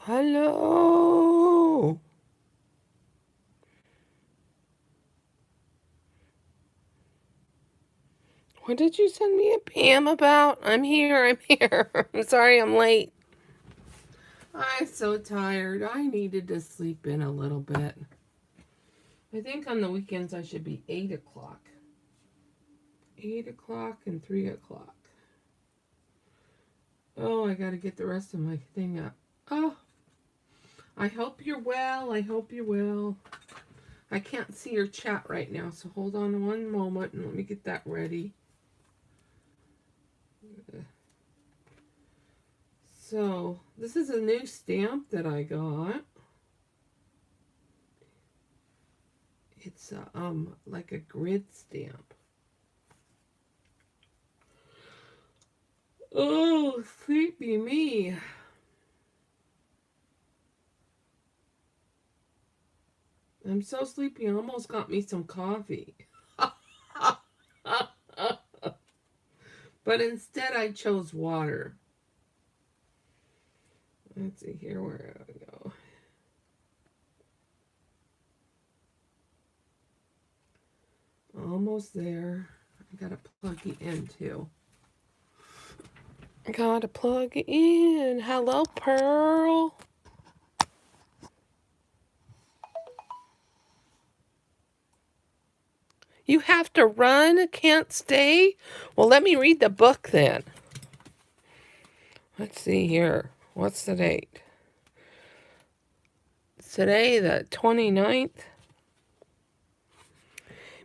Hello. What did you send me a PM about? I'm here. I'm here. I'm sorry I'm late. I'm so tired. I needed to sleep in a little bit. I think on the weekends I should be 8 o'clock. 8 o'clock and 3 o'clock. Oh, I got to get the rest of my thing up. Oh, I hope you're well. I hope you're well. I can't see your chat right now, so hold on one moment and let me get that ready. So, this is a new stamp that I got. It's like a grid stamp. Oh, sleepy me. I'm so sleepy, I almost got me some coffee. But instead I chose water. Let's see here where I go. Almost there. I gotta plug it in too. Gotta plug it in. Hello, Pearl. You have to run? Can't stay? Well, let me read the book then. Let's see here. What's the date? Today, the 29th.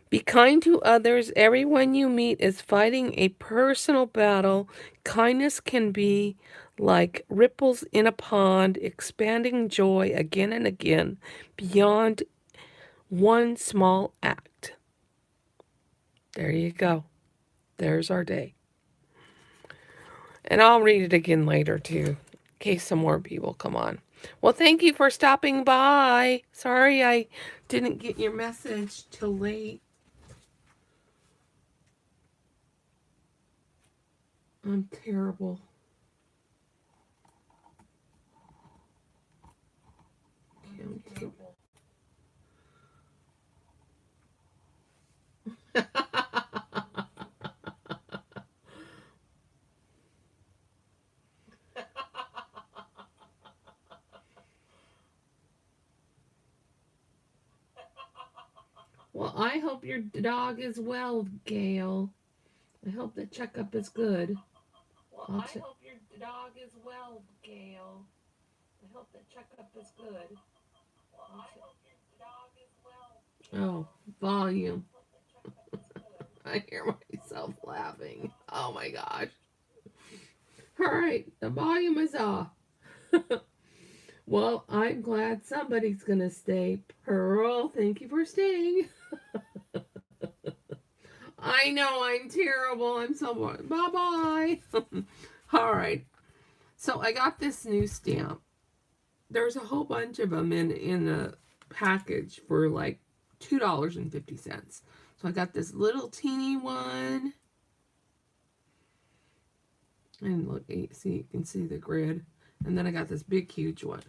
Be kind to others. Everyone you meet is fighting a personal battle. Kindness can be like ripples in a pond, expanding joy again and again beyond one small act. There you go. There's our day. And I'll read it again later, too, in case some more people come on. Well, thank you for stopping by. Sorry I didn't get your message till late. I'm terrible. I'm terrible. Well, I hope your dog is well, Gail. I hope the checkup is good. Well, I hope your dog is well, Gail. I hope the checkup is good. Well, I hope your dog is well. Oh, volume. I hear myself laughing. Oh my gosh. All right, the volume is off. Well, I'm glad somebody's going to stay. Pearl, thank you for staying. I know I'm terrible. I'm so bored. Bye bye. All right. So I got this new stamp. There's a whole bunch of them in the package for like $2.50. So I got this little teeny one. And look, see, you can see the grid. And then I got this big, huge one.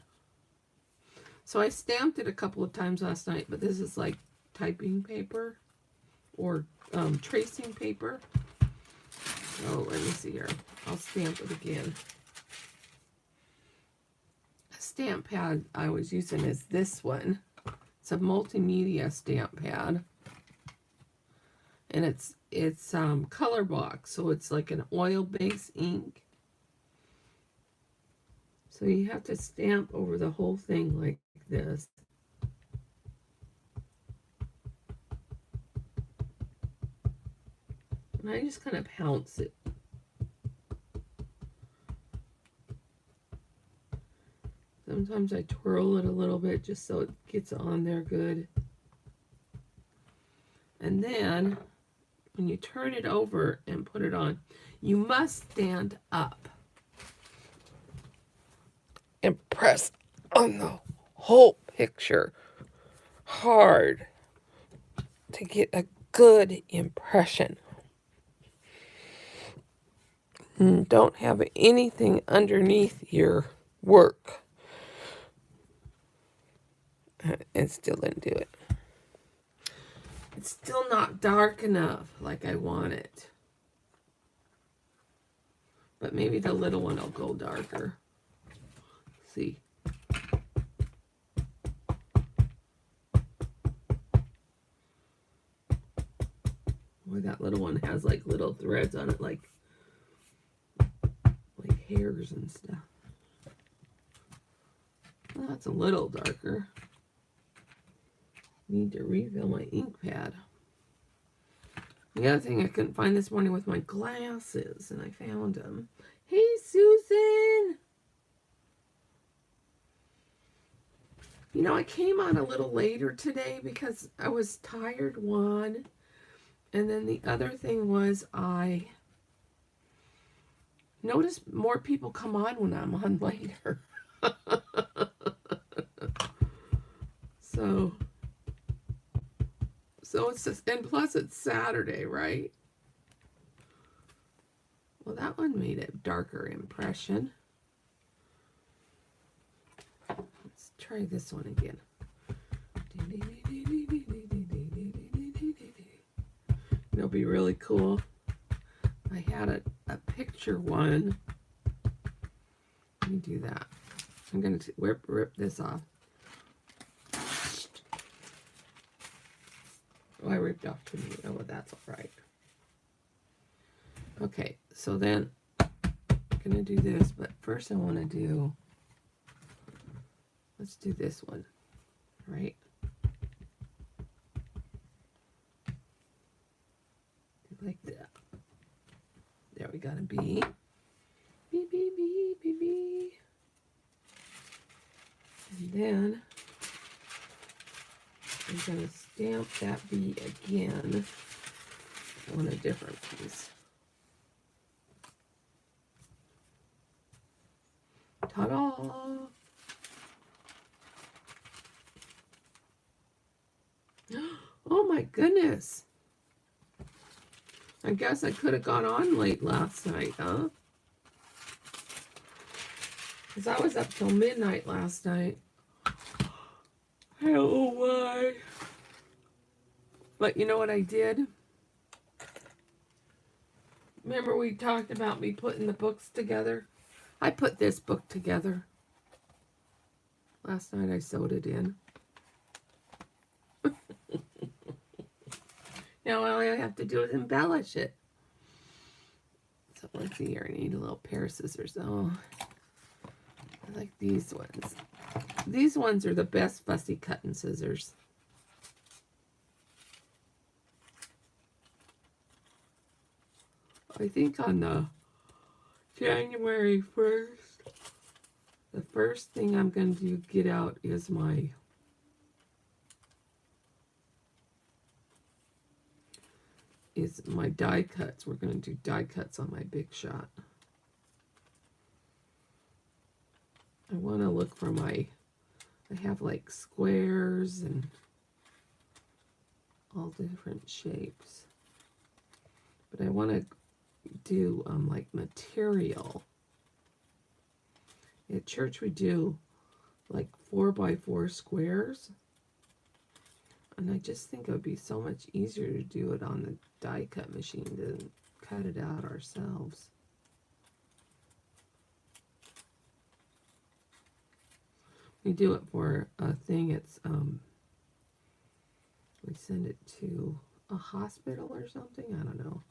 So I stamped it a couple of times last night, but this is like typing paper or tracing paper. Oh, let me see here. I'll stamp it again. A stamp pad I was using is this one. It's a multimedia stamp pad. And it's color box, so it's like an oil-based ink. So you have to stamp over the whole thing like this. And I just kind of pounce it. Sometimes I twirl it a little bit just so it gets on there good. And then when you turn it over and put it on, you must stand up and press on the whole picture hard to get a good impression. Don't have anything underneath your work. It still didn't do it. It's still not dark enough like I want it. But maybe the little one will go darker. See. Boy, that little one has like little threads on it, like hairs and stuff. Well, that's a little darker. Need to refill my ink pad. The other thing I couldn't find this morning with my glasses, and I found them. Hey, Susan! You know, I came on a little later today because I was tired, one. And then the other thing was I noticed more people come on when I'm on later. So it's just, and plus it's Saturday, right? Well, that one made a darker impression. Let's try this one again. It'll be really cool. I had a picture one. Let me do that. I'm going to rip this off. Oh, I ripped off too many. Oh, well, that's all right. Okay, so then I'm going to do this, but first I want to do, let's do this one, right? Like that. There we got a bee. Bee, bee, bee, bee, bee. And then I'm going to stamp that bee again on a different piece. Ta-da! Oh my goodness! I guess I could have gone on late last night, huh? Because I was up till midnight last night. I don't know why. But you know what I did? Remember we talked about me putting the books together? I put this book together. Last night I sewed it in. Now all I have to do is embellish it. So let's see here. I need a little pair of scissors. Oh, I like these ones. These ones are the best fussy cutting scissors. I think on the January 1st, the first thing I'm going to get out is my die cuts. We're going to do die cuts on my Big Shot. I want to look for I have like squares and all different shapes. But I want to do like material. At church we do like 4x4 squares. And I just think it would be so much easier to do it on the die cut machine than cut it out ourselves. We do it for a thing, it's, we send it to a hospital or something, I don't know.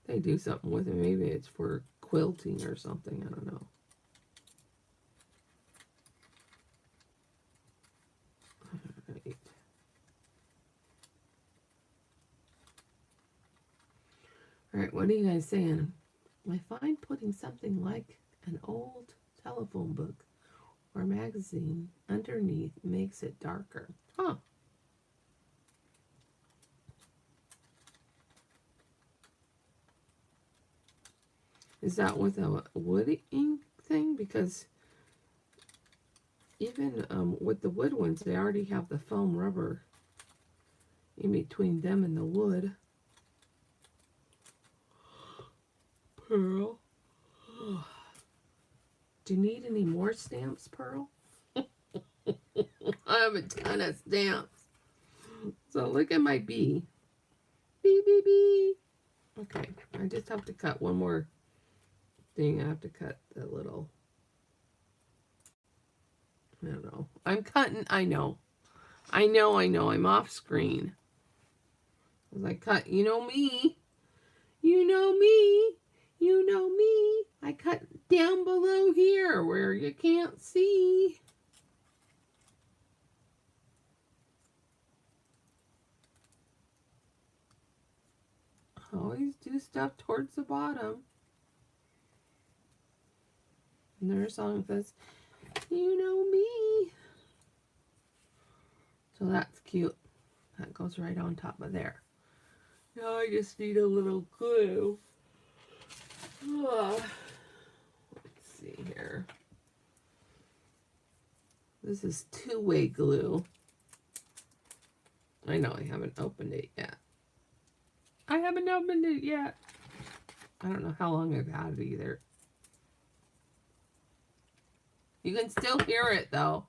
They do something with it, maybe it's for quilting or something, I don't know. Alright. Alright, what are you guys saying? I find putting something like an old telephone book or magazine underneath makes it darker. Huh. Is that with a wood ink thing? Because even with the wood ones, they already have the foam rubber in between them and the wood. Pearl. Do you need any more stamps, Pearl? I have a ton of stamps. So look at my bee. Bee, bee, bee. Okay, I just have to cut one more thing. I have to cut the little, I don't know. I'm cutting, I know. I'm off screen. As I cut, you know me. You know me. You know me. I cut down below here where you can't see. Always do stuff towards the bottom. And their song says, you know me. So that's cute. That goes right on top of there. Now I just need a little glue. Let's see here. This is two-way glue. I know I haven't opened it yet. I haven't opened it yet. I don't know how long I've had it either. You can still hear it though.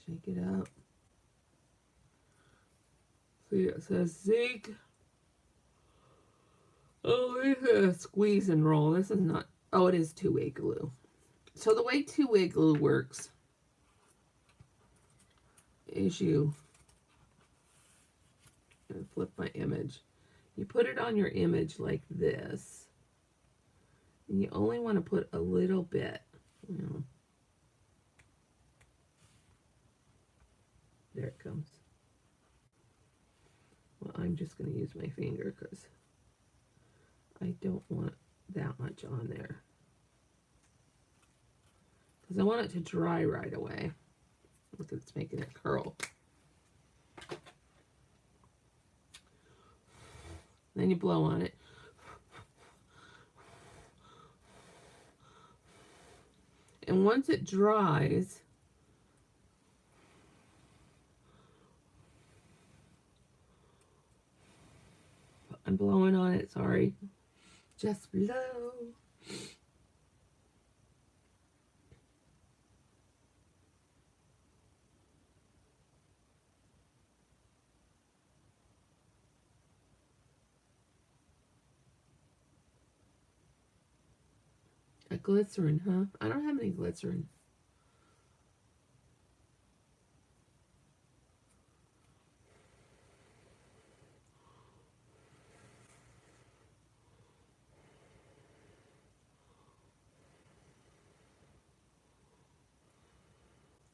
Shake it up. See, it says zig. Oh, it's a squeeze and roll. This is not, oh, it is two-way glue. So the way two-way glue works is you flip my image. You put it on your image like this. And you only want to put a little bit. You know. There it comes. Well, I'm just going to use my finger because I don't want that much on there. Because I want it to dry right away. Look, it's making it curl. Then you blow on it. And once it dries, I'm blowing on it, sorry. Just blow. A glycerin, huh? I don't have any glycerin.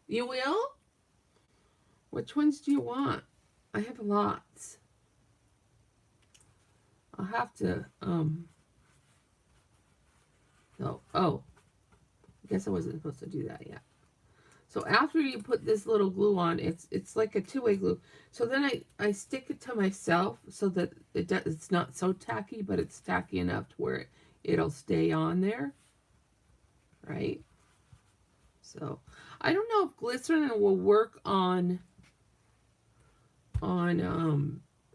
You will? Which ones do you want? I have lots. I'll have to, oh, I guess I wasn't supposed to do that yet. So after you put this little glue on, it's like a two-way glue. So then I stick it to myself so that it's not so tacky, but it's tacky enough to where it'll stay on there, right? So I don't know if glycerin will work on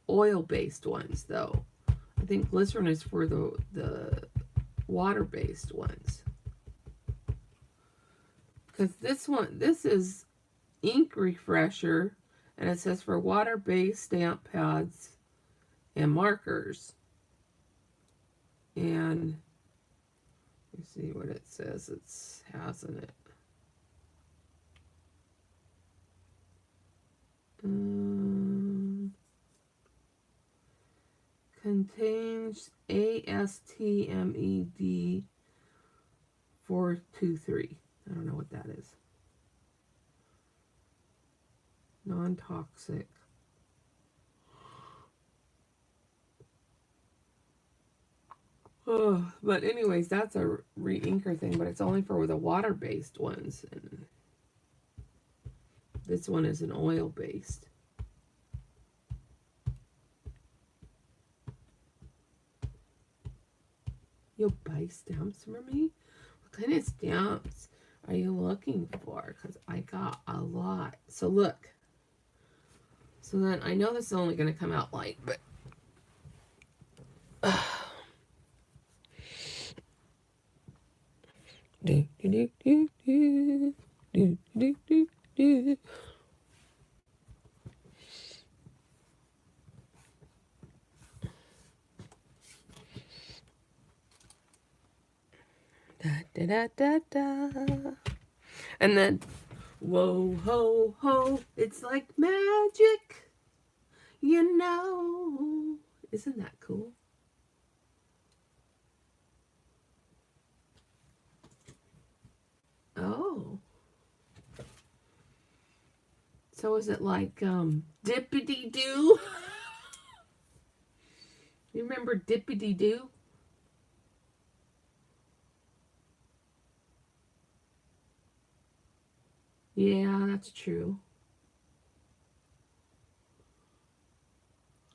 oil-based ones though. I think glycerin is for the water-based ones. Because this is ink refresher, and it says for water-based stamp pads and markers. And let me see what it says it has in it. Contains ASTMED 423. I don't know what that is. Non-toxic. Oh, but anyways, that's a re-inker thing, but it's only for the water-based ones. And this one is an oil-based. You'll buy stamps for me? What kind of stamps are you looking for? Because I got a lot. So look. So then I know this is only going to come out light, but do, do, do, do, do, do, do. Da, da, da, da, da. And then, whoa, ho, ho, it's like magic, you know. Isn't that cool? Oh. So is it like Dippity Doo? You remember Dippity Doo? Yeah, that's true.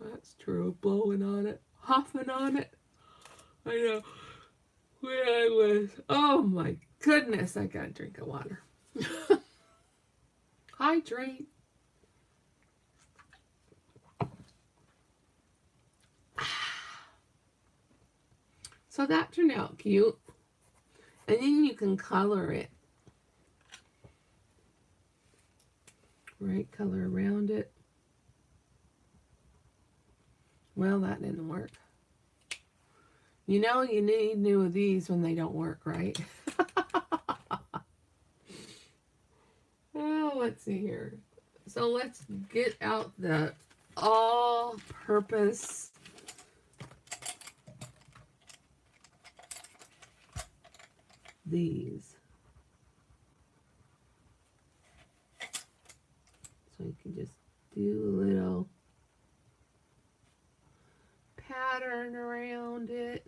That's true. Blowing on it, huffing on it. I know. Where I was. Oh my goodness, I got a drink of water. Hydrate. So that turned out cute. And then you can color it. Right color around it. Well, that didn't work. You know you need new of these when they don't work, right? Oh, let's see here. So let's get out the all-purpose these. So you can just do a little pattern around it.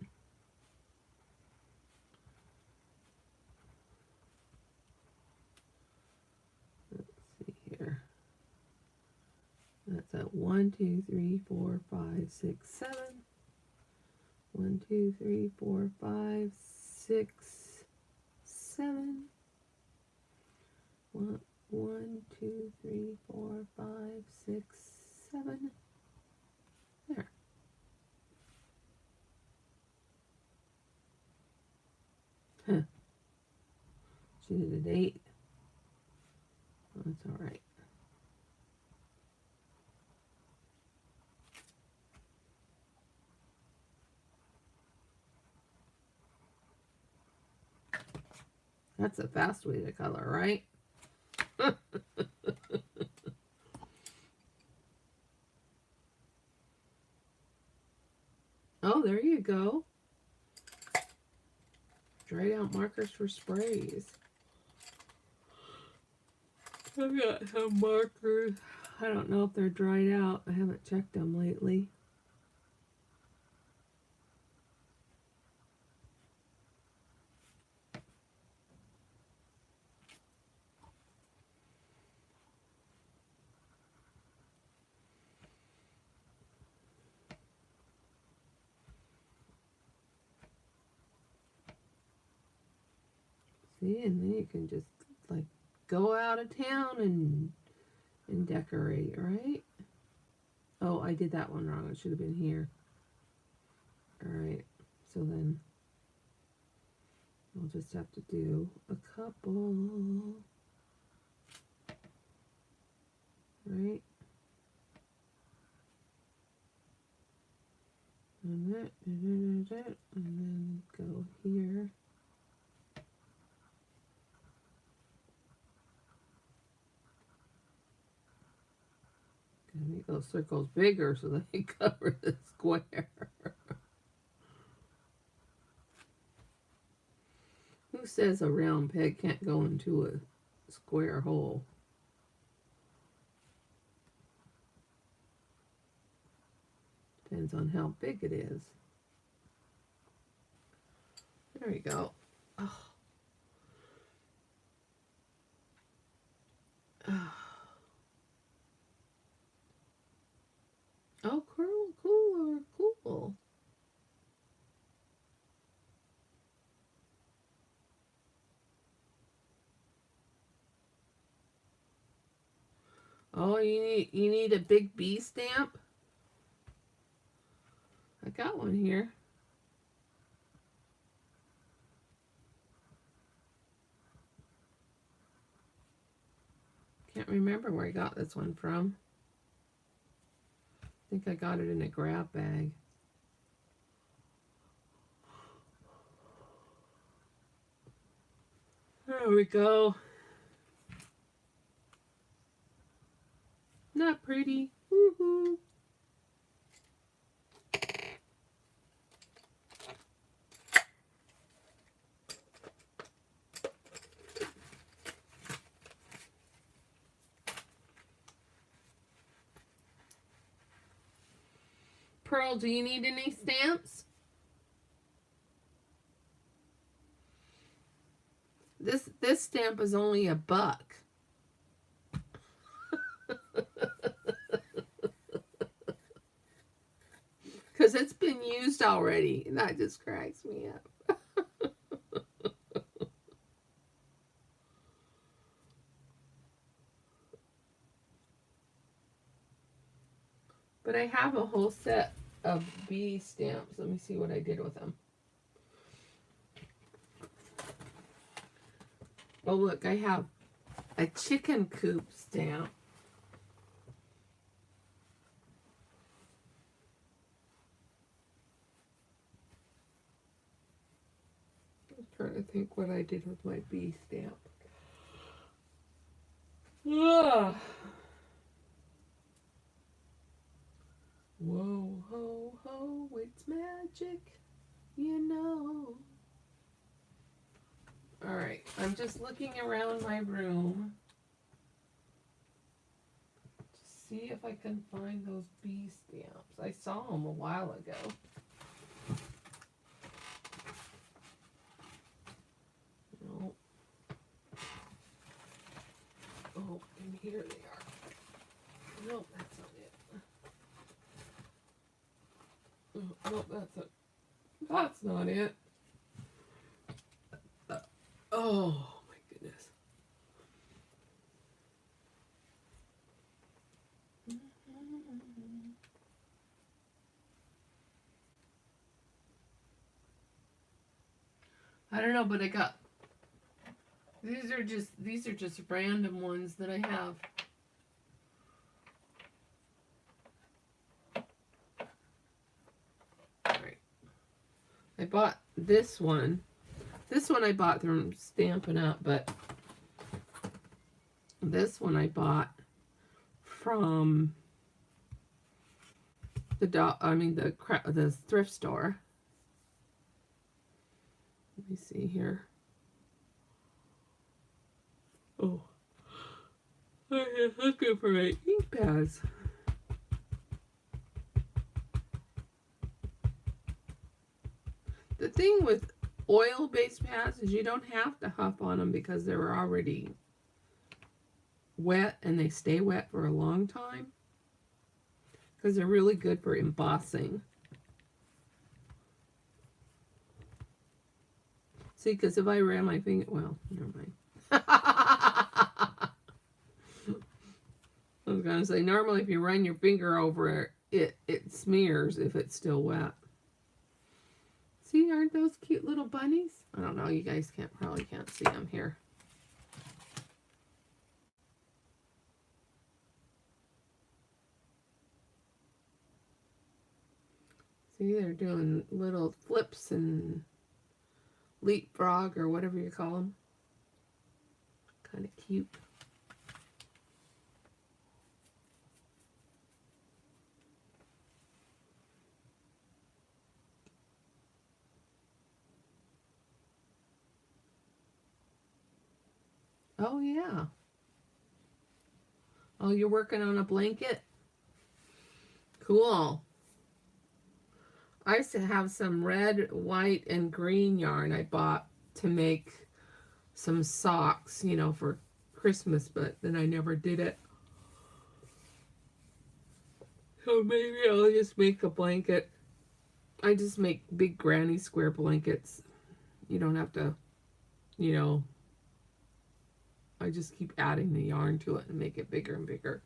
Let's see here. That's at 1, 2, 3, 4, 5, 6, 7. 1, 2, 3, 4, 5, 6, 7. 1, 2, 3, 4, 5, 6, 7. There. Huh. She did an 8. That's all right. That's a fast way to color, right? Oh, there you go. Dried out markers for sprays. I've got some markers. I don't know if they're dried out. I haven't checked them lately. See, and then you can just like go out of town and decorate, right? Oh, I did that one wrong. It should have been here. All right. So then we'll just have to do a couple. Right? And that, and then go here. Make those circles bigger so they cover the square. Who says a round peg can't go into a square hole? Depends on how big it is. There we go. Oh. Oh, cool, cool. Oh, you need a big B stamp? I got one here. Can't remember where I got this one from. I think I got it in a grab bag. There we go. Not pretty. Woohoo. Pearl, do you need any stamps? This stamp is only $1. Because it's been used already, and that just cracks me up. But I have a whole set of bee stamps. Let me see what I did with them. Oh, look, I have a chicken coop stamp. I'm trying to think what I did with my bee stamp. Ah. Whoa, ho, ho, it's magic, you know. All right, I'm just looking around my room to see if I can find those bee stamps. I saw them a while ago. No. Oh, and here they are. Nope, that's not it. Oh, nope, that's not it. Oh, my goodness. I don't know, but I got these are just random ones that I have. All right. I bought this one. This one I bought from Stampin' Up, but this one I bought from the thrift store. Let me see here. Oh, I'm looking for my ink pads. The thing with oil-based pads is you don't have to huff on them because they're already wet and they stay wet for a long time. Because they're really good for embossing. See, because if I ran my finger, well, never mind. I was going to say, normally if you run your finger over it, it smears if it's still wet. See, aren't those cute little bunnies? I don't know, you guys probably can't see them here. See, they're doing little flips and leapfrog or whatever you call them. Kind of cute. Oh, yeah. Oh, you're working on a blanket? Cool. I used to have some red, white, and green yarn I bought to make some socks, you know, for Christmas, but then I never did it. So maybe I'll just make a blanket. I just make big granny square blankets. You don't have to, you know, I just keep adding the yarn to it and make it bigger and bigger.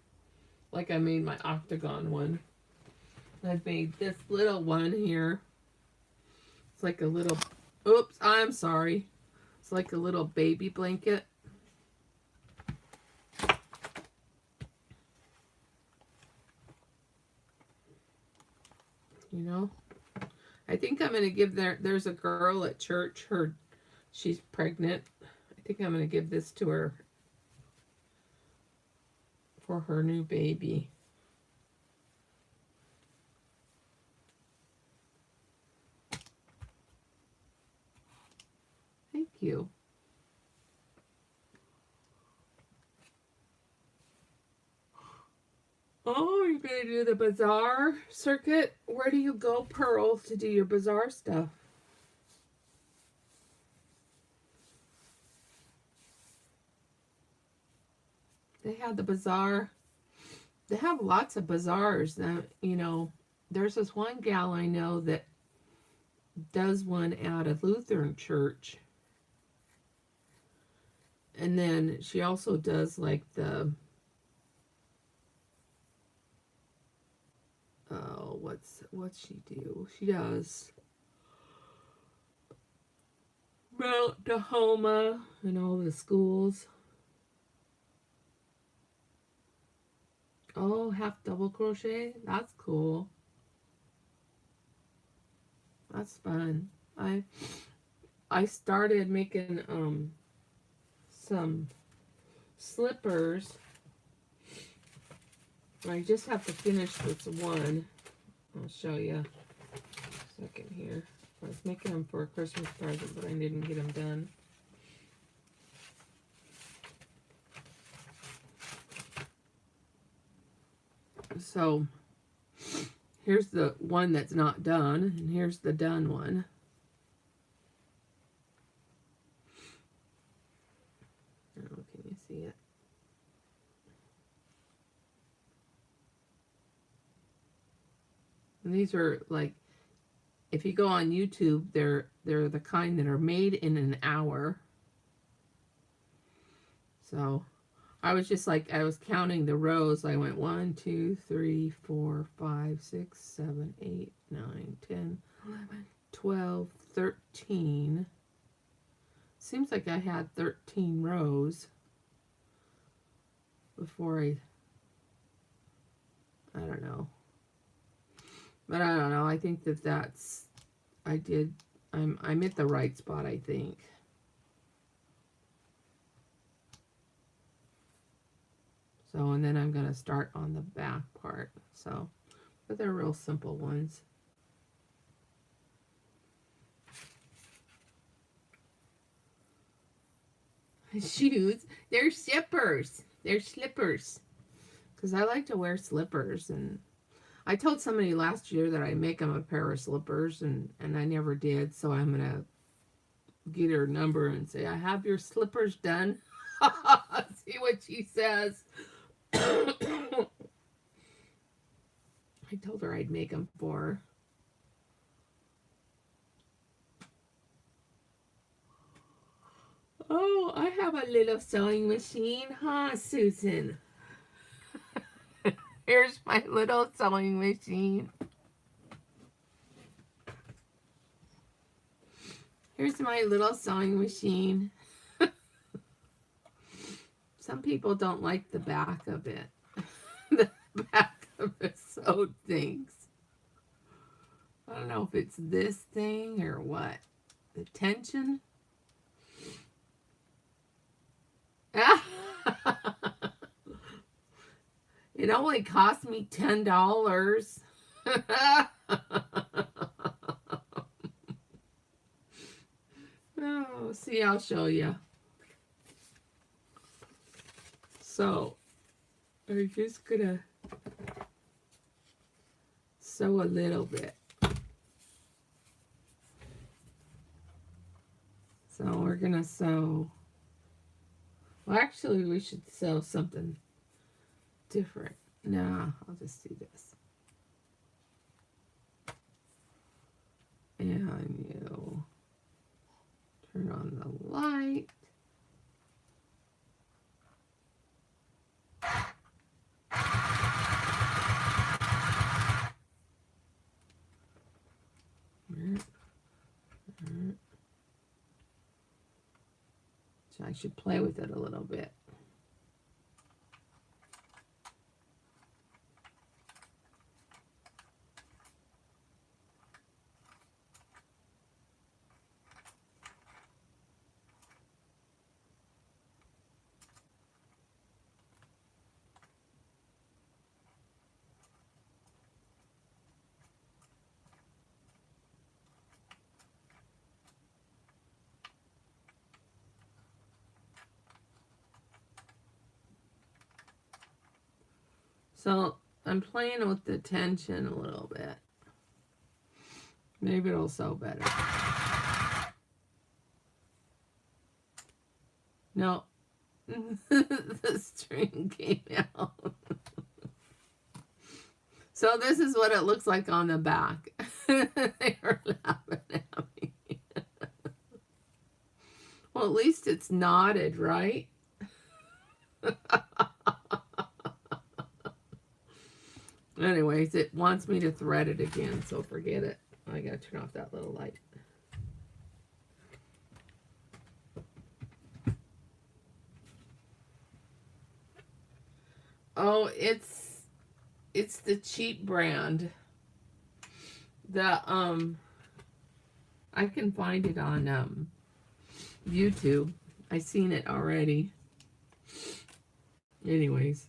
Like I made my octagon one. I've made this little one here. It's like a little, oops, I'm sorry. It's like a little baby blanket. you know. I think I'm going to give there's a girl at church, she's pregnant. I think I'm going to give this to her for her new baby. Thank you. Oh, you're going to do the bazaar circuit? Where do you go, Pearl, to do your bazaar stuff? They had the bazaar. They have lots of bazaars. You know, there's this one gal I know that does one at a Lutheran church. And then she also does like the, oh, what's she do? She does Mount Tahoma and all the schools. Oh, half double crochet? That's cool. That's fun. I started making some slippers. I just have to finish this one. I'll show you a second here. I was making them for a Christmas present, but I didn't get them done. So here's the one that's not done, and here's the done one. Oh, can you see it? And these are like, if you go on YouTube, they're the kind that are made in an hour. So I was just like, I was counting the rows. I went 1, 2, 3, 4, 5, 6, 7, 8, 9, 10, 11, 12, 13. Seems like I had 13 rows before I don't know. But I don't know. I think that's, I'm at the right spot, I think. So, and then I'm going to start on the back part. So, but they're real simple ones. Shoes, they're slippers. They're slippers. Because I like to wear slippers. And I told somebody last year that I'd make them a pair of slippers, and I never did. So I'm going to get her number and say, I have your slippers done. See what she says. I told her I'd make them for her. Oh, I have a little sewing machine, huh, Susan? Here's my little sewing machine. Here's my little sewing machine. Some people don't like the back of it. The back of it sewed things. I don't know if it's this thing or what. The tension. It only cost me $10. Oh, see, I'll show you. So, I'm just gonna sew a little bit. So we're gonna sew, well, actually we should sew something different. No, I'll just do this. And you turn on the light. So I should play with it a little bit. So I'm playing with the tension a little bit. Maybe it'll sew better. No. The string came out. So this is what it looks like on the back. They were laughing at me. Well, at least it's knotted, right? Anyways, it wants me to thread it again, so forget it. I gotta turn off that little light. Oh, it's the cheap brand. The I can find it on YouTube. I seen it already. Anyways.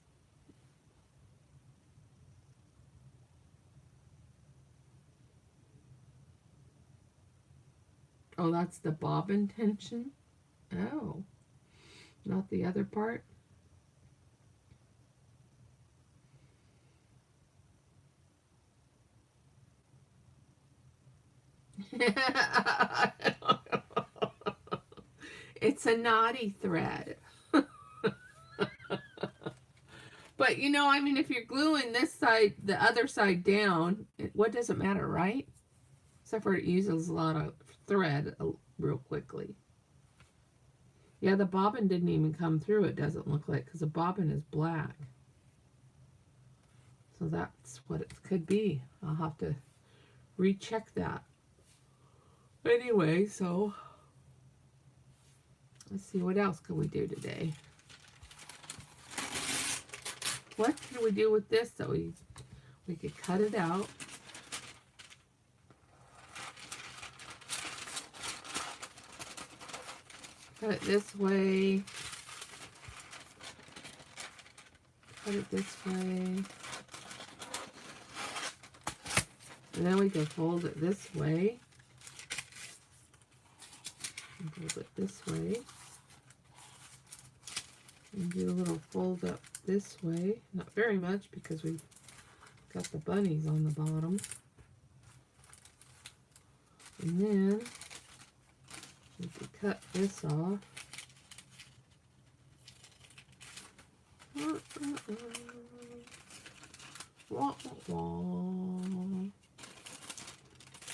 Oh, that's the bobbin tension? Oh. Not the other part? It's a knotty thread. But you know, I mean, if you're gluing this side, the other side down, what does it matter, right? Except for it uses a lot of thread real quickly. Yeah, the bobbin didn't even come through, it doesn't look like, because the bobbin is black. So that's what it could be. I'll have to recheck that. Anyway, so let's see, what else can we do today? What can we do with this so we could cut it out. Cut it this way. Cut it this way. And then we can fold it this way. And fold it this way. And do a little fold up this way. Not very much because we've got the bunnies on the bottom. And then we can cut this off.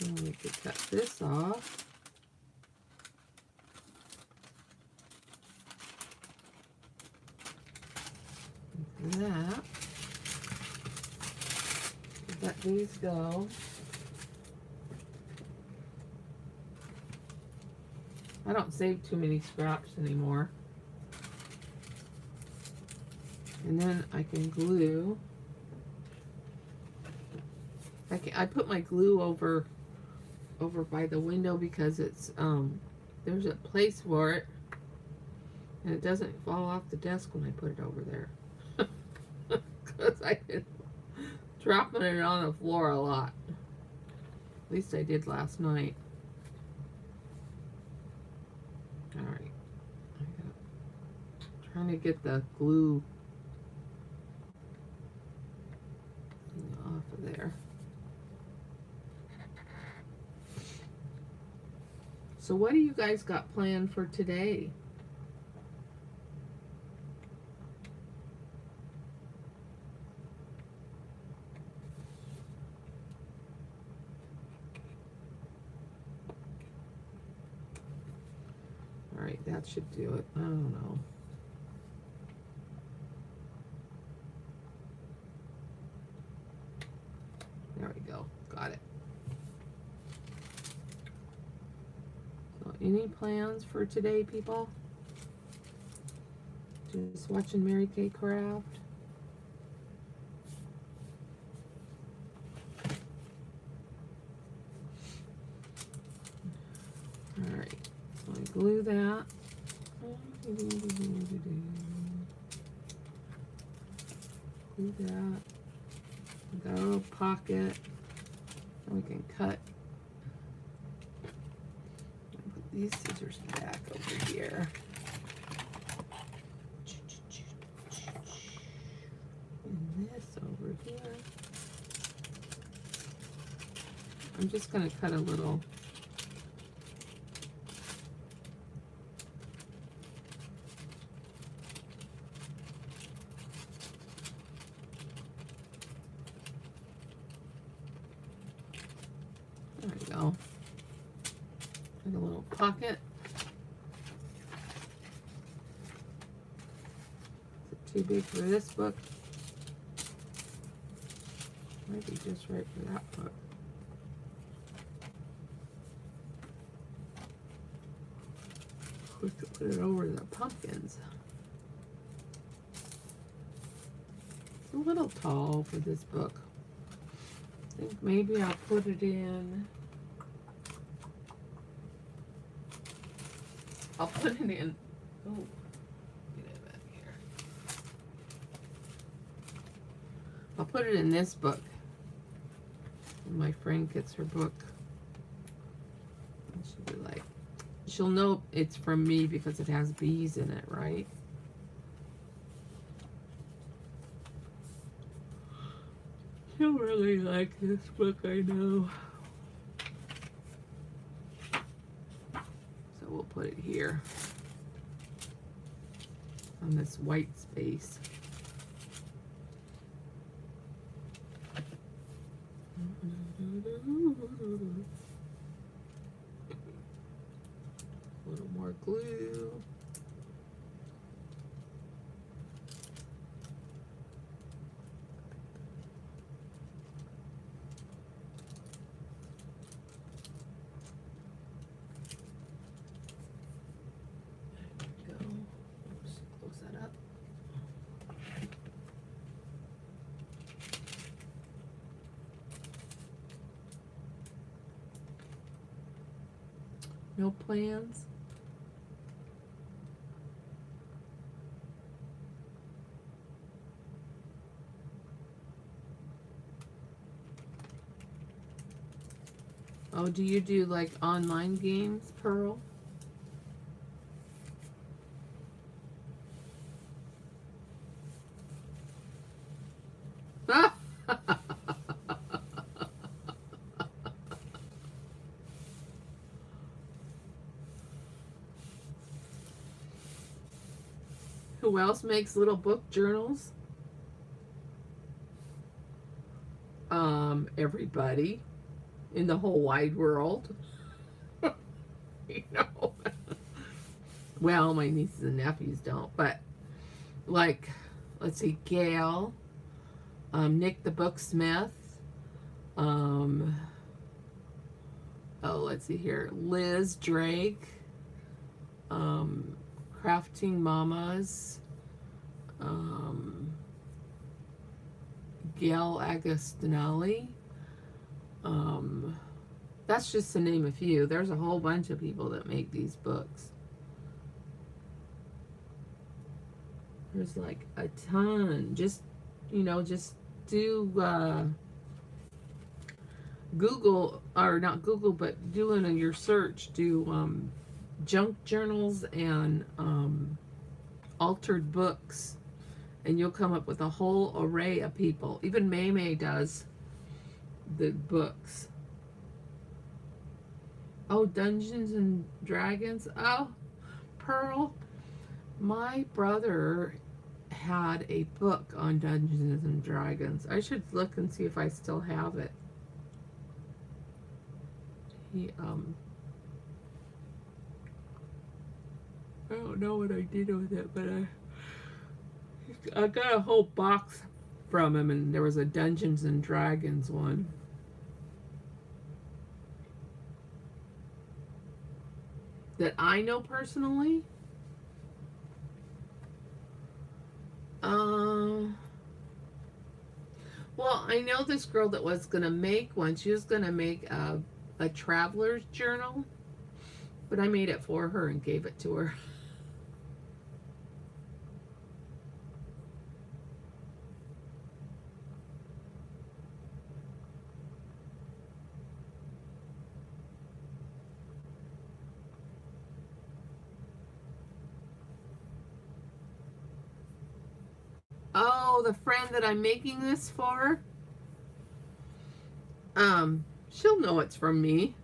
Then we could cut this off. That. Let these go. I don't save too many scraps anymore. And then I can glue. I put my glue over by the window because it's there's a place for it, and it doesn't fall off the desk when I put it over there. Because I did dropping it on the floor a lot. At least I did last night. Alright. Trying to get the glue off of there. So what do you guys got planned for today? Alright, that should do it. I don't know. There we go. Got it. So any plans for today, people? Just watching Mary Kay craft? Alright, so I glue that. Glue that. Got a little pocket. And we can cut. Put these scissors back over here. And this over here. I'm just going to cut a little. There we go. Like a little pocket. Is it too big for this book? Might be just right for that book. We could put it over the pumpkins. It's a little tall for this book. I think maybe I'll put it in. I'll put it in. Oh, get it back here. I'll put it in this book. When my friend gets her book, and she'll be like, she'll know it's from me because it has bees in it, right? She'll really like this book, I know. So we'll put it here on this white space. A little more glue. There we go. Oops, close that up. No plans? Oh, do you do like online games, Pearl? Who else makes little book journals? Everybody in the whole wide world. You know. Well, my nieces and nephews don't, but like, let's see, Gail, Nick the Booksmith, oh, let's see here, Liz Drake, Crafting Mamas, Gail Agostinelli. That's just to name a few. There's a whole bunch of people that make these books. There's like a ton. Just, you know, just do Google, or not Google, but doing your search, do junk journals and altered books, and you'll come up with a whole array of people. Even May does the books. Oh, Dungeons and Dragons. Oh, Pearl, my brother had a book on Dungeons and Dragons. I should look and see if I still have it. He I don't know what I did with it, but I got a whole box from him, and there was a Dungeons and Dragons one. That I know personally. Well, I know this girl that was gonna make one. She was gonna make a traveler's journal, but I made it for her and gave it to her. Oh, the friend that I'm making this for, she'll know it's from me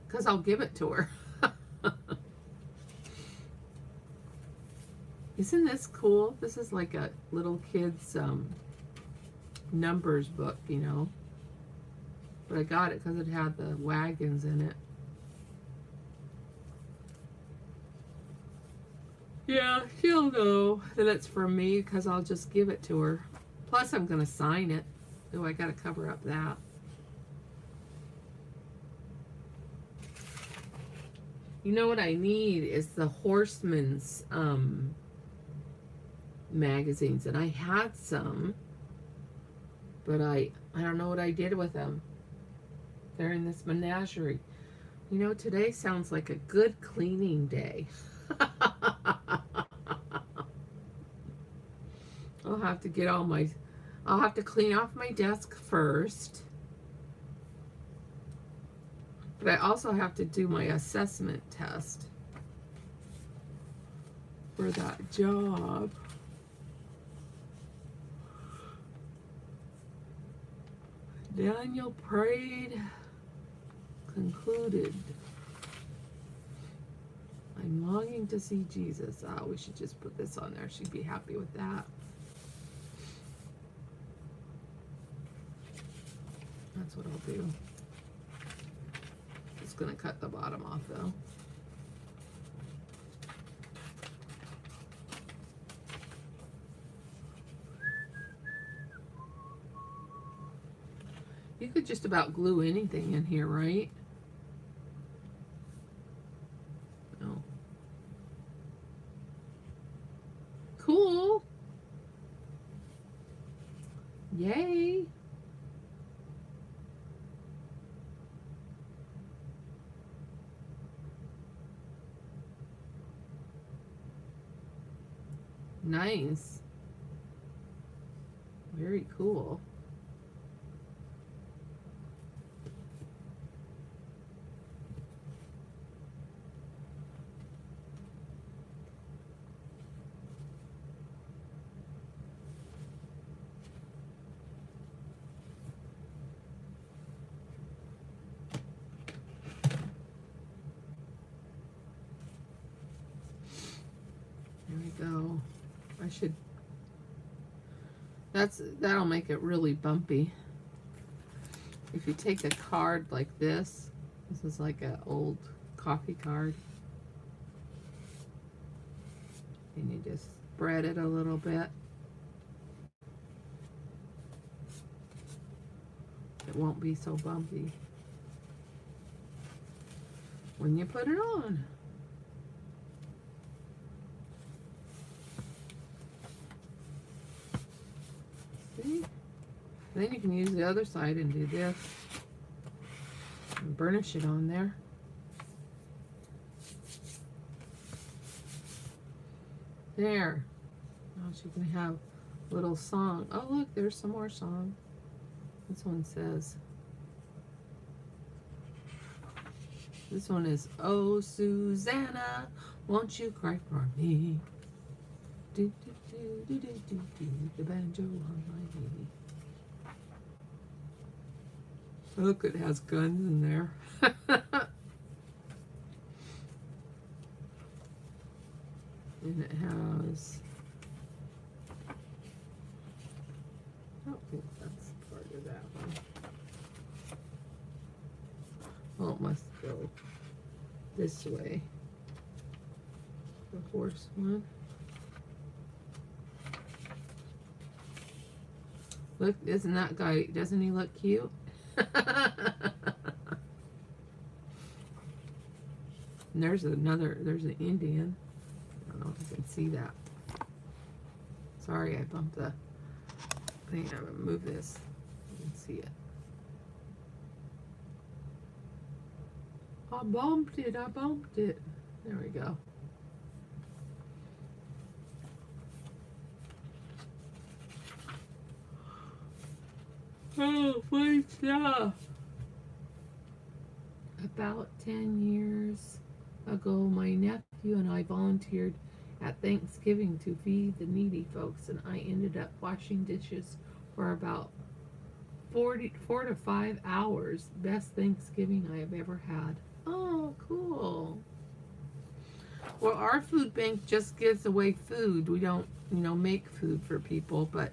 because I'll give it to her. Isn't this cool? This is like a little kid's numbers book, you know. But I got it because it had the wagons in it. Yeah, she'll know that it's from me because I'll just give it to her. Plus, I'm going to sign it. Oh, I got to cover up that. You know what I need is the Horseman's magazines. And I had some, but I don't know what I did with them. They're in this menagerie. You know, today sounds like a good cleaning day. I'll have to clean off my desk first. But I also have to do my assessment test for that job. Daniel prayed, concluded. I'm longing to see Jesus. Oh, we should just put this on there. She'd be happy with that. That's what I'll do. Just gonna cut the bottom off though. You could just about glue anything in here, right? No. Cool. Yay. Nice. Very cool. There we go. I should, that'll make it really bumpy. If you take a card like this is like an old coffee card, and you just spread it a little bit. It won't be so bumpy when you put it on. See? Then you can use the other side and do this and burnish it on there. There. Now she can have a little song. Oh, look, there's some more song. This one says, this one is, oh, Susanna, won't you cry for me? Do, do, do, do, do, do, do, the banjo on my knee. Look, it has guns in there. And it has, I don't think that's part of that one. Oh, it must go this way. The horse one. Look, isn't that guy, doesn't he look cute? And there's another, there's an Indian. I don't know if you can see that. Sorry, I bumped the thing. I'm gonna move this. You can see it. I bumped it, I bumped it. There we go. Oh, fun stuff. About 10 years ago, my nephew and I volunteered at Thanksgiving to feed the needy folks, and I ended up washing dishes for about 4 to 5 hours. Best Thanksgiving I have ever had. Oh, cool. Well, our food bank just gives away food. We don't, make food for people, but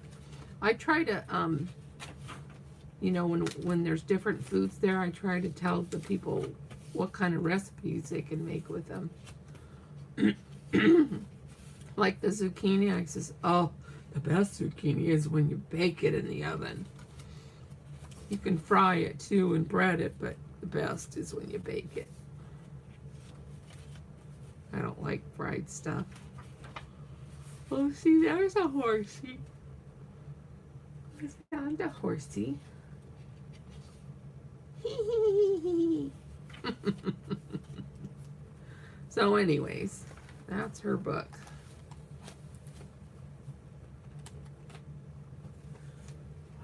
I try to, when there's different foods there, I try to tell the people what kind of recipes they can make with them. Like the zucchini, I says, oh, the best zucchini is when you bake it in the oven. You can fry it too and bread it, but the best is when you bake it. I don't like fried stuff. Oh, see, there's a horsey. I found a horsey. So anyways, that's her book.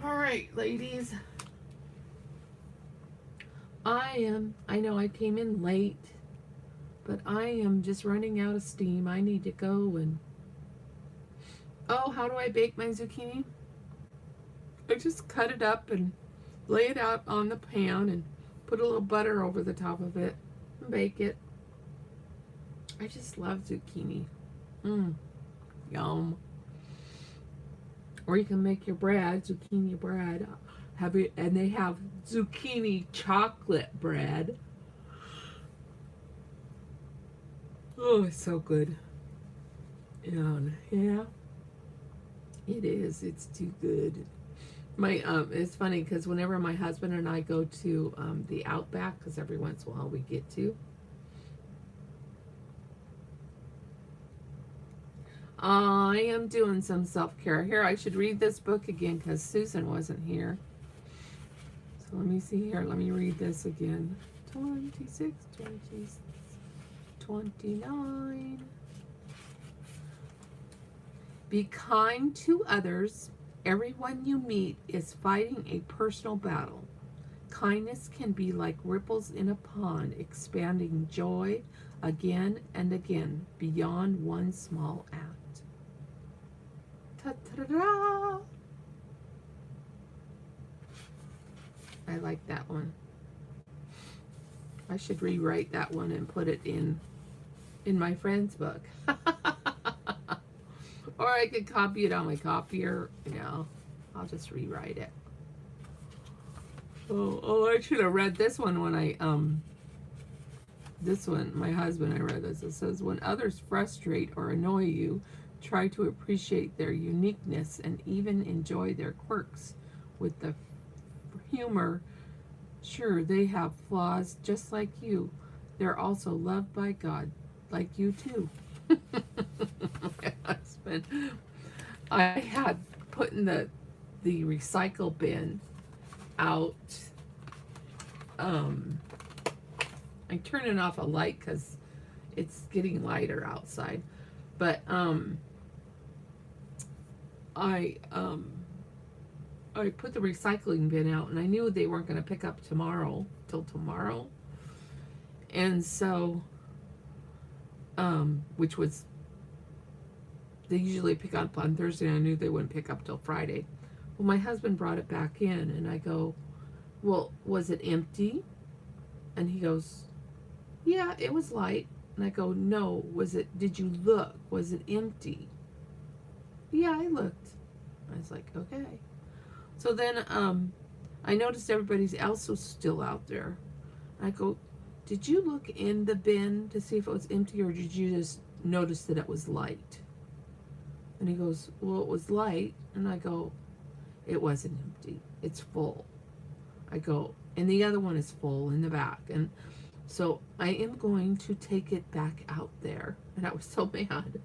All right, ladies. I know I came in late, but I am just running out of steam. I need to go and, oh, how do I bake my zucchini? I just cut it up and lay it out on the pan and put a little butter over the top of it and bake it. I just love zucchini. Yum. Or you can make your bread, zucchini bread. And they have zucchini chocolate bread. Oh, it's so good. And yeah, it is. It's too good. It's funny because whenever my husband and I go to the Outback, because every once in a while we get to, I am doing some self-care. Here, I should read this book again because Susan wasn't here. So let me see here. Let me read this again. 26, 29. Be kind to others. Everyone you meet is fighting a personal battle. Kindness can be like ripples in a pond, expanding joy again and again beyond one small act. Ta-ta-da! I like that one. I should rewrite that one and put it in my friend's book. Or I could copy it on my copier. I'll just rewrite it. Oh, I should have read this one when this one, my husband, I read this. It says, when others frustrate or annoy you, try to appreciate their uniqueness and even enjoy their quirks with the humor. Sure, they have flaws just like you. They're also loved by God, like you too. My husband, I had put in the recycle bin out. I'm turning off a light because it's getting lighter outside. But I put the recycling bin out, and I knew they weren't going to pick up till tomorrow. And so, which was, they usually pick up on Thursday, and I knew they wouldn't pick up till Friday. Well, my husband brought it back in, and I go, well, was it empty? And he goes, yeah, it was light. And I go, no, did you look? Was it empty? Yeah, I looked. I was like, okay. So then I noticed everybody else was still out there. I go, did you look in the bin to see if it was empty, or did you just notice that it was light? And he goes, well, it was light. And I go, it wasn't empty. It's full. I go, and the other one is full in the back. And so I am going to take it back out there. And I was so mad.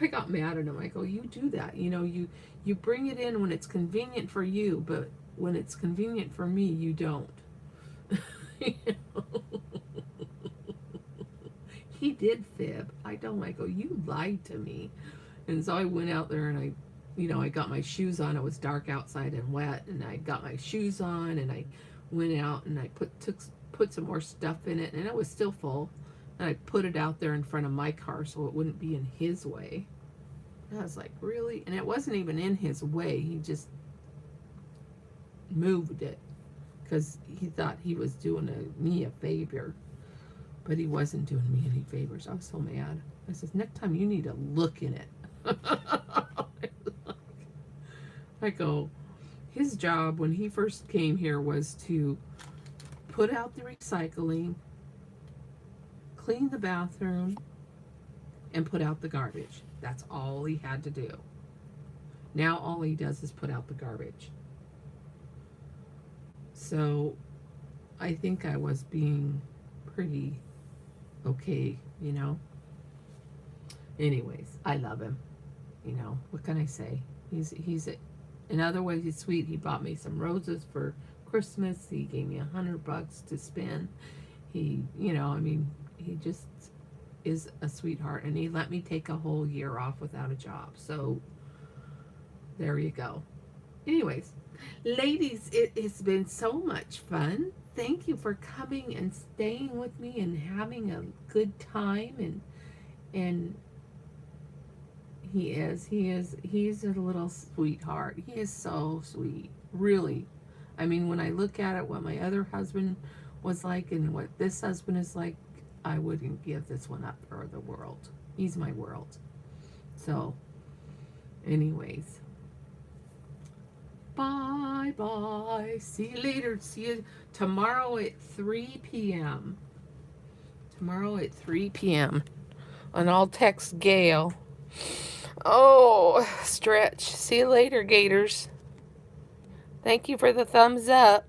I got mad at him. I go, you do that. You bring it in when it's convenient for you, but when it's convenient for me, you don't. He did fib. I told him, I go, you lied to me. And so I went out there and I got my shoes on. It was dark outside and wet, and I got my shoes on, and I went out and I put some more stuff in it, and it was still full. And I put it out there in front of my car so it wouldn't be in his way. And I was like, really? And it wasn't even in his way. He just moved it because he thought he was doing me a favor. But he wasn't doing me any favors. I was so mad. I said, next time you need to look in it. I go, his job when he first came here was to put out the recycling, clean the bathroom, and put out the garbage. That's all he had to do. Now all he does is put out the garbage. So I think I was being pretty okay, you know. Anyways, I love him. You know, what can I say? He's in other ways he's sweet. He bought me some roses for Christmas. He gave me $100 to spend. He, you know, I mean, he just is a sweetheart, and he let me take a whole year off without a job. So there you go. Anyways, ladies, it has been so much fun. Thank you for coming and staying with me and having a good time. And he's a little sweetheart. He is so sweet, really. I mean, when I look at it, what my other husband was like and what this husband is like, I wouldn't give this one up for the world. He's my world. So, anyways, bye bye. See you later. See you tomorrow at 3 p.m. Tomorrow at 3 p.m. And I'll text Gail. Oh, stretch. See you later, Gators. Thank you for the thumbs up.